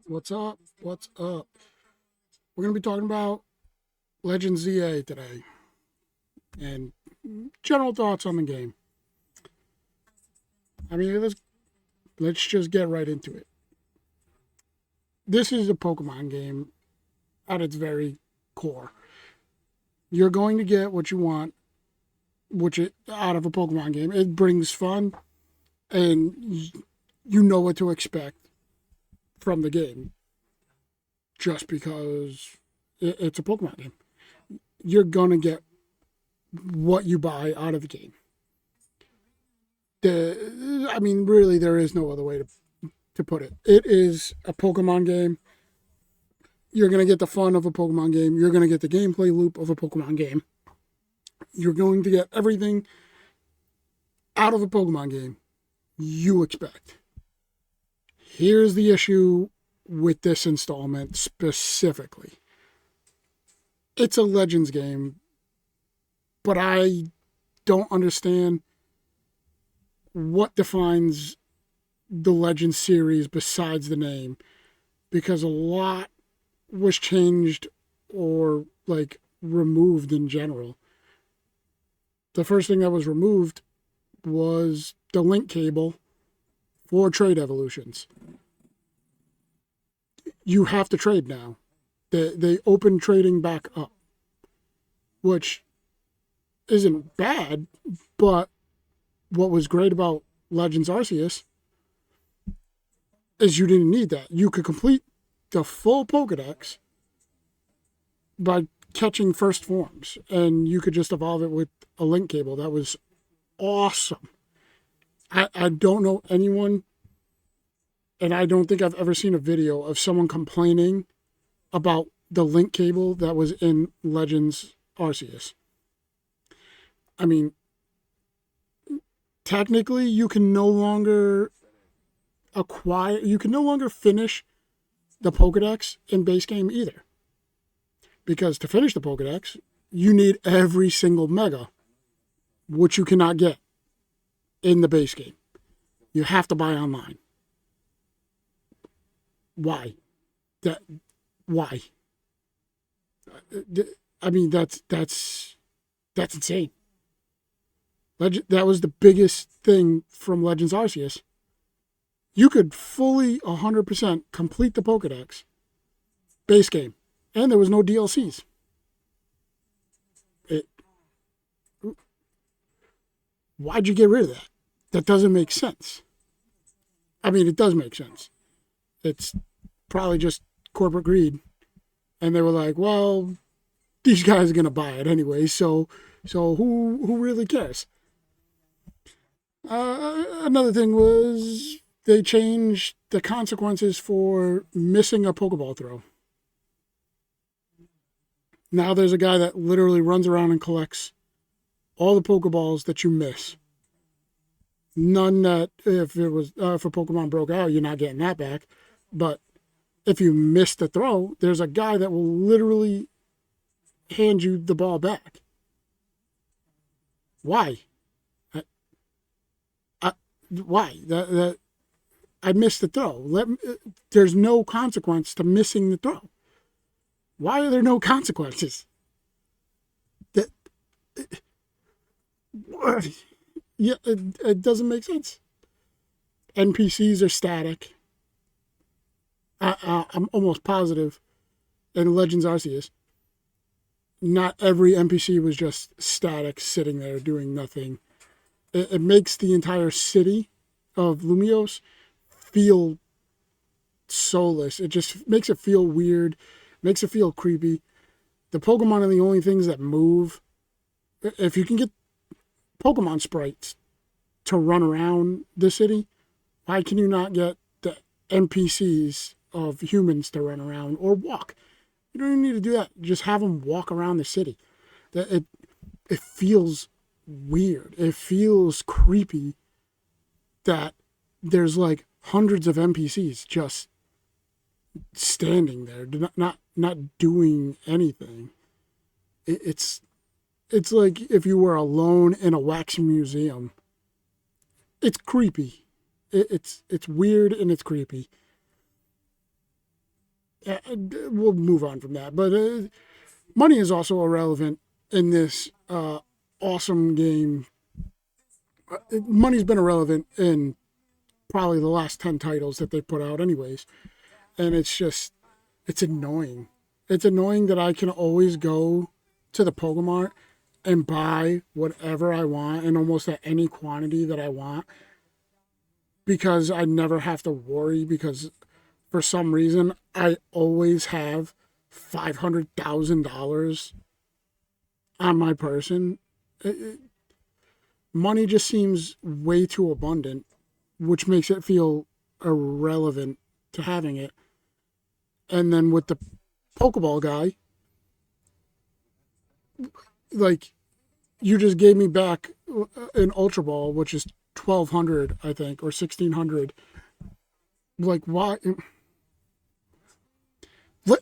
What's up? What's up? We're going to be talking about Legends ZA today and general thoughts on the game. Let's just get right into it. This is a Pokemon game at its very core. You're going to get what you want, out of a Pokemon game. It brings fun, and you know what to expect from the game, just because it's a Pokemon game. You're gonna get what you buy out of the game. Really, there is no other way to put it. It is a Pokemon game. You're going to get the fun of a Pokemon game. You're going to get the gameplay loop of a Pokemon game. You're going to get everything out of a Pokemon game you expect. Here's the issue with this installment specifically. It's a Legends game, but I don't understand what defines the Legends series besides the name, because a lot was changed or removed in general. The first thing that was removed was the link cable for trade evolutions. You have to trade now. They opened trading back up, which isn't bad, but what was great about Legends Arceus is you didn't need that. You could complete the full Pokedex by catching first forms, and you could just evolve it with a link cable. That was awesome. I don't know anyone, and I don't think I've ever seen a video of someone complaining about the link cable that was in Legends Arceus. I mean, technically, you can no longer finish the Pokedex in base game either. Because to finish the Pokedex, you need every single Mega, which you cannot get in the base game. You have to buy online. Why? Why? That's insane. That was the biggest thing from Legends Arceus. You could fully 100% complete the Pokedex base game, and there was no DLCs. Why'd you get rid of that? That doesn't make sense. It does make sense. It's probably just corporate greed, and they were like, well, these guys are gonna buy it anyway, so who really cares? Another thing was they changed the consequences for missing a Pokeball throw. Now there's a guy that literally runs around and collects all the Pokeballs that you miss. None that if a Pokemon broke out, you're not getting that back. But if you miss the throw, there's a guy that will literally hand you the ball back. Why? Why? I missed the throw. There's no consequence to missing the throw. Why are there no consequences? It doesn't make sense. NPCs are static. I'm almost positive in Legends Arceus, not every NPC was just static, sitting there doing nothing. It makes the entire city of Lumios feel soulless. It just makes it feel weird, makes it feel creepy. The Pokemon are the only things that move. If you can get Pokemon sprites to run around the city, why can you not get the NPCs of humans to run around or walk? You don't even need to do that. Just have them walk around the city. It feels weird. It feels creepy that there's hundreds of NPCs just standing there, not doing anything. It's like if you were alone in a wax museum. It's creepy. It's weird and it's creepy. we'll move on from that. But money is also irrelevant in this awesome game. Money's been irrelevant in probably the last 10 titles that they put out, anyways. And it's annoying. It's annoying that I can always go to the Pokemart and buy whatever I want in almost at any quantity that I want because I never have to worry because for some reason I always have $500,000 on my person. Money just seems way too abundant, which makes it feel irrelevant to having it. And then with the Pokeball guy, like you just gave me back an Ultra Ball, which is 1,200, I think, or 1,600. Like, why?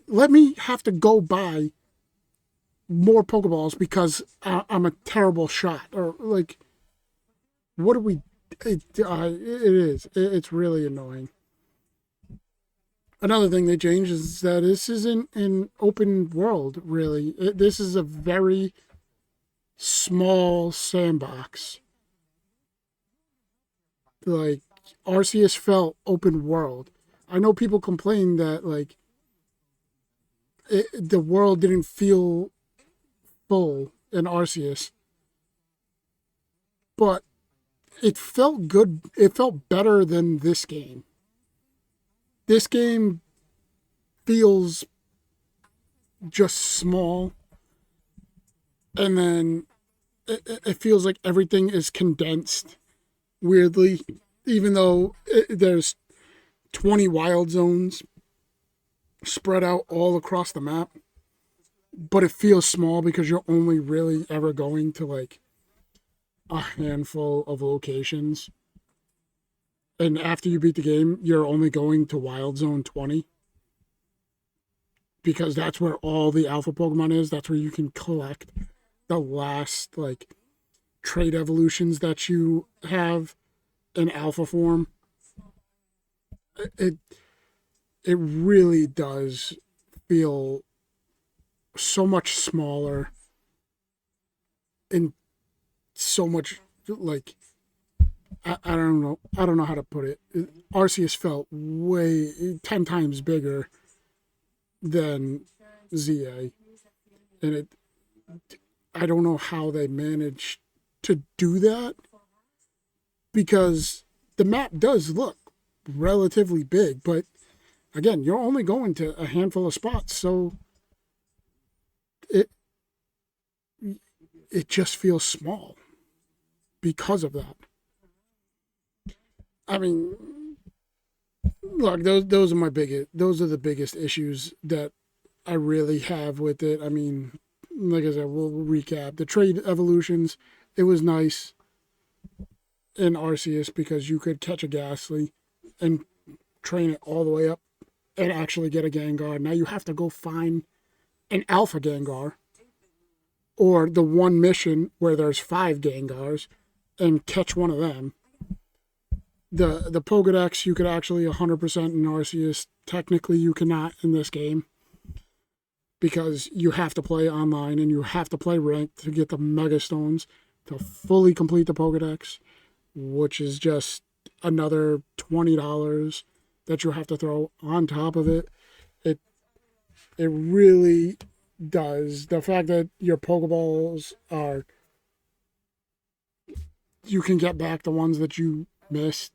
Let me have to go buy more Pokeballs because I'm a terrible shot. Or, like, what do we. It's really annoying. Another thing they changed is that this isn't an open world, really. This is a very small sandbox. Like, Arceus felt open world. I know people complain that, like, the world didn't feel full in Arceus, but it felt good. It felt better than this game. This game feels just small, and then it feels like everything is condensed weirdly, even though there's 20 wild zones spread out all across the map. But it feels small because you're only really ever going to like a handful of locations. And after you beat the game, you're only going to Wild Zone 20. Because that's where all the alpha Pokemon is. That's where you can collect the last like trait evolutions that you have in alpha form. It it really does feel so much smaller and so much like I don't know. I don't know how to put it. Arceus felt way 10 times bigger than ZA, and I don't know how they managed to do that because the map does look relatively big, but again, you're only going to a handful of spots, so it it just feels small because of that. I mean, look, those are those are the biggest issues that I really have with it. I mean, like I said, we'll recap the trade evolutions. It was nice in Arceus because you could catch a Ghastly and train it all the way up and actually get a Gengar. Now you have to go find an Alpha Gengar or the one mission where there's 5 Gengars and catch one of them. The Pokedex you could actually 100% in Arceus. Technically you cannot in this game because you have to play online and you have to play ranked to get the Mega Stones to fully complete the Pokedex, which is just another $20 that you have to throw on top of it. It really does. The fact that your Pokeballs are, you can get back the ones that you missed.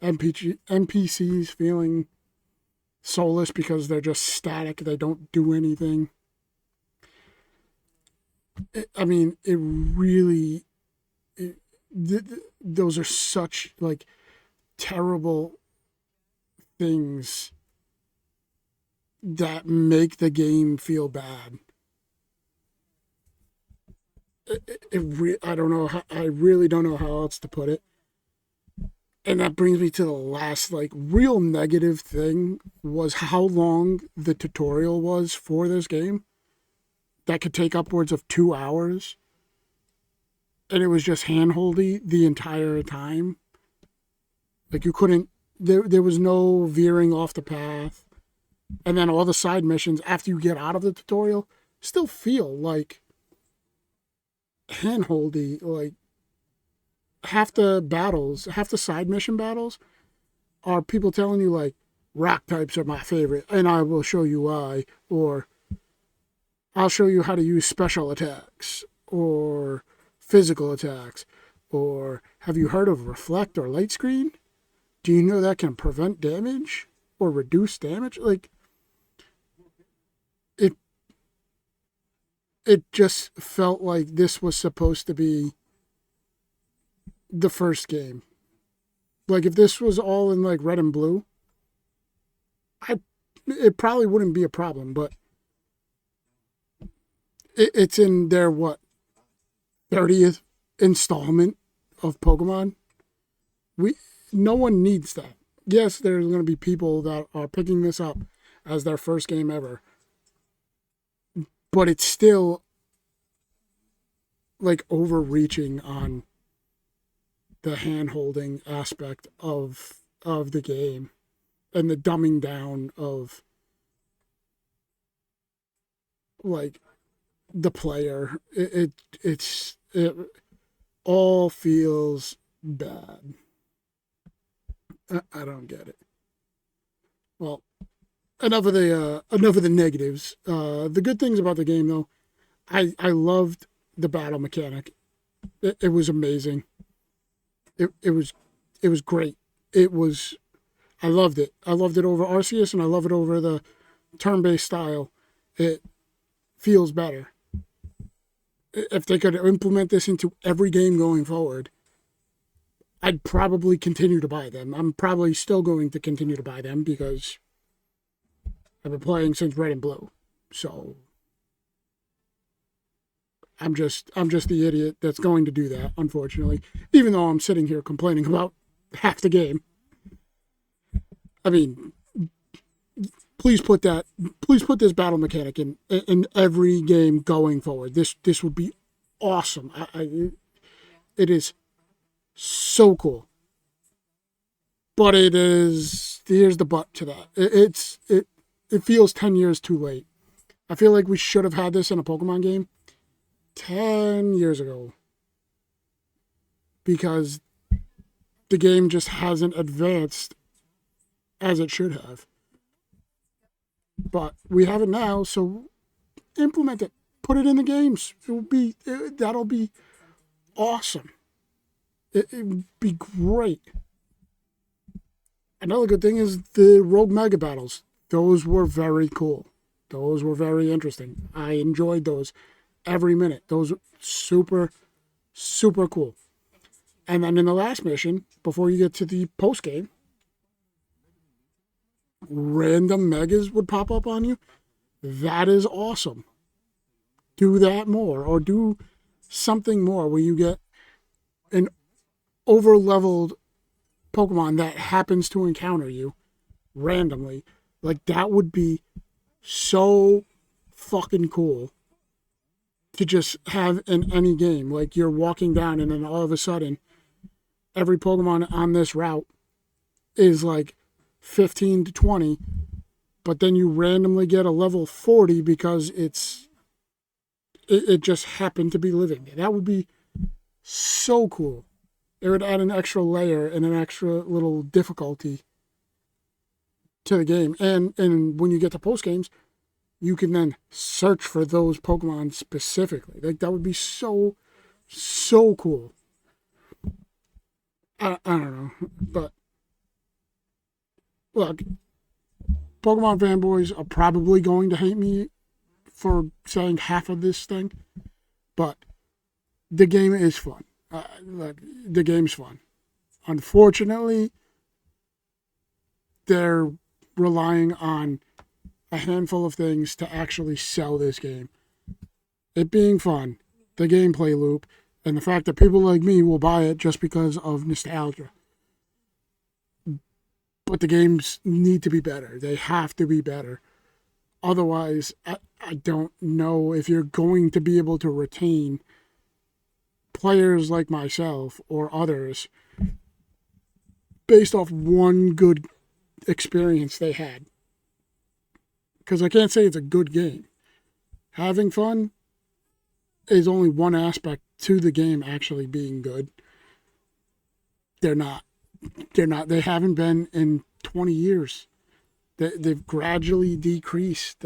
NPCs feeling soulless because they're just static. They don't do anything. I mean, it really, those are such like terrible things that make the game feel bad. I don't know how, I really don't know how else to put it. And that brings me to the last like real negative thing was how long the tutorial was for this game. That could take upwards of 2 hours. And it was just handholdy the entire time. Like you couldn't, there was no veering off the path. And then all the side missions after you get out of the tutorial still feel like handholdy. Like half the side mission battles are people telling you like rock types are my favorite, and I will show you why, or I'll show you how to use special attacks or physical attacks, or have you heard of reflect or light screen? Do you know that can prevent damage or reduce damage? Like it it just felt like this was supposed to be the first game. Like if this was all in like red and blue, I it probably wouldn't be a problem, but it's in their what 30th installment of Pokemon. We No one needs that. Yes, there's going to be people that are picking this up as their first game ever, but it's still like overreaching on the hand holding aspect of the game and the dumbing down of like the player. It all feels bad. I don't get it. Well, enough of the negatives. The good things about the game though, I loved the battle mechanic. It was amazing. It was great. It was I loved it. I loved it over Arceus, and I love it over the turn-based style. It feels better. If they could implement this into every game going forward, I'd probably continue to buy them. I'm probably still going to continue to buy them because I've been playing since Red and Blue. So I'm just the idiot that's going to do that, unfortunately. Even though I'm sitting here complaining about half the game. I mean, please put this battle mechanic in every game going forward. This would be awesome. It is so cool. But it is here's the but to that. It feels 10 years too late. I feel like we should have had this in a Pokemon game 10 years ago because the game just hasn't advanced as it should have. But we have it now, so implement it. Put it in the games. That'll be awesome. It would be great. Another good thing is the Rogue Mega battles. Those were very cool. Those were very interesting. I enjoyed those every minute. Those were super, super cool. And then in the last mission, before you get to the post game, random megas would pop up on you. That is awesome. Do that more, or do something more where you get an over leveled Pokemon that happens to encounter you randomly. Like that would be so fucking cool to just have in any game. Like you're walking down and then all of a sudden every Pokemon on this route is like 15 to 20, but then you randomly get a level 40 because it just happened to be living there. That would be so cool. It would add an extra layer and an extra little difficulty to the game. And when you get to post games, you can then search for those Pokemon specifically. Like that would be so cool. I don't know, but look, Pokemon fanboys are probably going to hate me for saying half of this thing, but the game is fun. Look, the game's fun. Unfortunately, they're relying on a handful of things to actually sell this game. It being fun, the gameplay loop, and the fact that people like me will buy it just because of nostalgia. But the games need to be better. They have to be better. Otherwise, I don't know if you're going to be able to retain players like myself or others based off one good experience they had. because I can't say it's a good game. Having fun is only one aspect to the game actually being good. They're not. They're not. They haven't been in 20 years. They've gradually decreased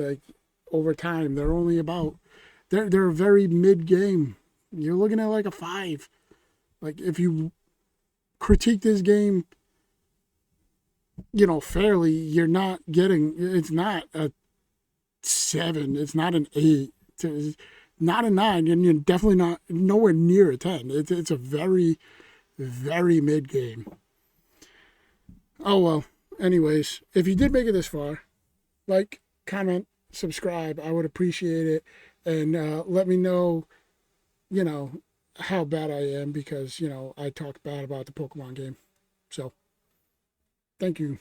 over time. They're only about. They're a very mid game. You're looking at like a 5. Like if you critique this game, fairly, you're not getting. It's not a 7. It's not an 8. It's not a 9, and you're definitely not nowhere near a 10. It's a very, very mid game. Oh well. Anyways, if you did make it this far, like, comment, subscribe. I would appreciate it, and let me know, how bad I am because I talked bad about the Pokemon game. So, thank you.